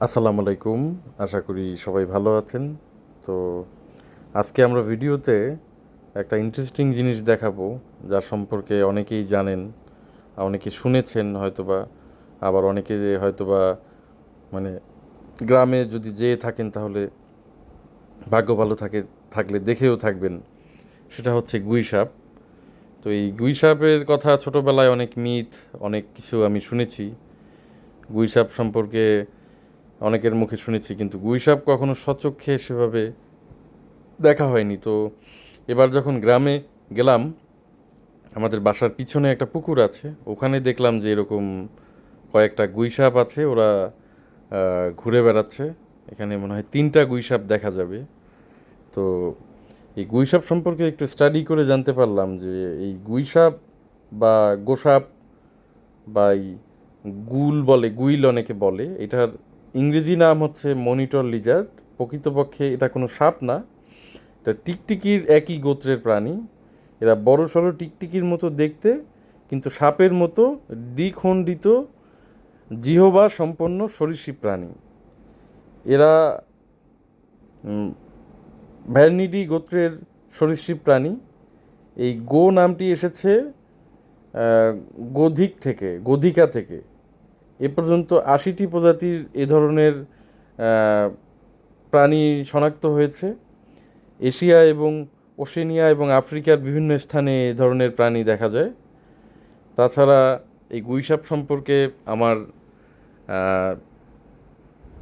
আসসালামু আলাইকুম। আশা করি সবাই ভালো আছেন। তো আজকে আমরা ভিডিওতে একটা ইন্টারেস্টিং জিনিস দেখাবো, যার সম্পর্কে অনেকেই জানেন, অনেকে শুনেছেন হয়তোবা, আবার অনেকে হয়তোবা মানে গ্রামে যদি যেয়ে থাকেন তাহলে ভাগ্য ভালো থাকলে দেখেও থাকবেন। সেটা হচ্ছে গুই সাপ। তো এই গুই সাপের কথা ছোটোবেলায় অনেক মিথ, অনেক কিছু আমি শুনেছি। গুই সাপ সম্পর্কে অনেকের মুখে শুনেছি, কিন্তু গুই সাপ কখনো সচক্ষে সেভাবে দেখা হয়নি। তো এবার যখন গ্রামে গেলাম, আমাদের বাসার পিছনে একটা পুকুর আছে, ওখানে দেখলাম যে এরকম কয়েকটা গুইসাপ আছে, ওরা ঘুরে বেড়াচ্ছে। এখানে মনে হয় 3টা গুইসাপ দেখা যাবে। তো এই গুইসাপ সম্পর্কে একটু স্টাডি করে জানতে পারলাম যে এই গুইসাপ বা গোসাপ বা এই গুইল অনেকে বলে, এটার ইংরেজি নাম হচ্ছে মনিটর লিজার্ড। প্রকৃতপক্ষে এটা কোনো সাপ না, এটা টিকটিকির একই গোত্রের প্রাণী। এরা বড় সড়ো টিকটিকির মতো দেখতে, কিন্তু সাপের মতো দ্বিখণ্ডিত জিহবা সম্পন্ন সরীসৃপ প্রাণী। এরা ভ্যারনিডি গোত্রের সরীসৃপ প্রাণী। এই নামটি এসেছে গোধিকা থেকে। এ পর্যন্ত 80টি প্রজাতির এ ধরনের প্রাণী শনাক্ত হয়েছে। এশিয়া এবং ওশেনিয়া এবং আফ্রিকার বিভিন্ন স্থানে এ ধরনের প্রাণী দেখা যায়। তাছাড়া এই গুইসাপ সম্পর্কে আমার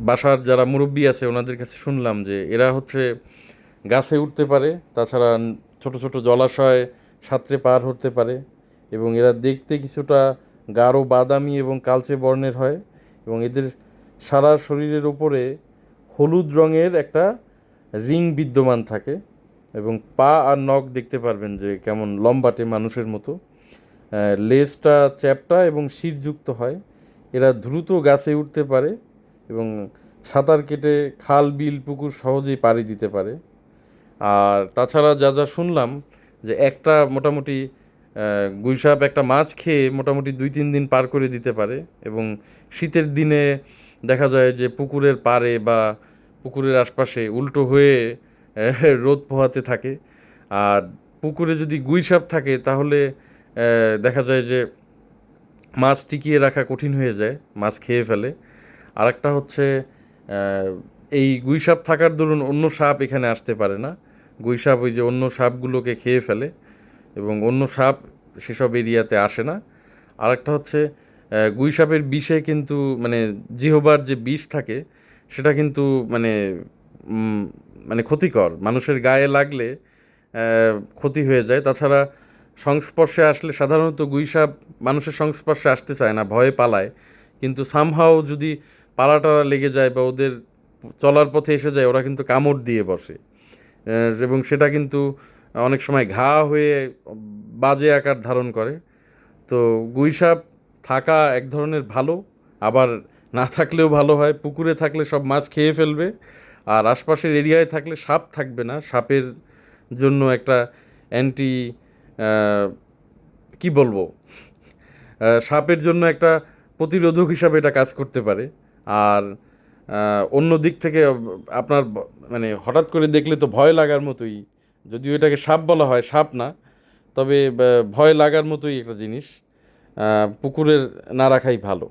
বাসার যারা মুরব্বী আছে ওনাদের কাছে শুনলাম যে এরা হচ্ছে গাছে উঠতে পারে, তাছাড়া ছোট ছোট জলাশয় সাঁতরে পার হতে পারে, এবং এরা দেখতে কিছুটা গাঢ় বাদামি এবং কালচে বর্ণের হয়, এবং এদের সারা শরীরের উপরে হলুদ রঙের একটা রিং বিদ্যমান থাকে, এবং পা আর নখ দেখতে পারবেন যে কেমন লম্বাটে মানুষের মতো। লেজটা চ্যাপ্টা এবং শিরযুক্ত হয়। এরা দ্রুত গাছে উঠতে পারে এবং সাঁতার কেটে খাল বিল পুকুর সহজেই পাড়ি দিতে পারে। আর তাছাড়া যা যা শুনলাম যে একটা মোটামুটি গুইসাপ একটা মাছ খেয়ে মোটামুটি 2-3 দিন পার করে দিতে পারে, এবং শীতের দিনে দেখা যায় যে পুকুরের পাড়ে বা পুকুরের আশপাশে উল্টো হয়ে রোদ পোহাতে থাকে। আর পুকুরে যদি গুইসাপ থাকে তাহলে দেখা যায় যে মাছ টিকিয়ে রাখা কঠিন হয়ে যায়, মাছ খেয়ে ফেলে। আরেকটা হচ্ছে এই গুইসাপ থাকার দরুন অন্য সাপ এখানে আসতে পারে না। গুইসাপ ওই যে অন্য সাপগুলোকে খেয়ে ফেলে, এবং অন্য সাপ সেসব এরিয়াতে আসে না। আরেকটা হচ্ছে গুইসাপের বিষে কিন্তু মানে জিহবার যে বিষ থাকে সেটা কিন্তু মানে উম, মানে ক্ষতিকর, মানুষের গায়ে লাগলে ক্ষতি হয়ে যায়। তাছাড়া সংস্পর্শে আসলে সাধারণত গুইসাপ মানুষের সংস্পর্শে আসতে চায় না, ভয়ে পালায়, কিন্তু সামহাও যদি পাড়া লেগে যায় বা ওদের চলার পথে এসে যায়, ওরা কিন্তু কামড় দিয়ে বসে, এবং সেটা কিন্তু অনেক সময় ঘা হয়ে বাজে আকার ধারণ করে। তো গুইসাপ থাকা এক ধরনের ভালো, আবার না থাকলেও ভালো হয়। পুকুরে থাকলে সব মাছ খেয়ে ফেলবে, আর আশপাশের এরিয়ায় থাকলে সাপ থাকবে না। সাপের জন্য একটা অ্যান্টি কি বলবো সাপের জন্য একটা প্রতিরোধক হিসাবে এটা কাজ করতে পারে। আর অন্য দিক থেকে আপনার মানে হঠাৎ করে দেখলে তো ভয় লাগার মতোই, যদিও এটাকে সাপ বলা হয়, সাপ না, তবে ভয় লাগার মতোই একটা জিনিস। পুকুরের না রাখাই ভালো।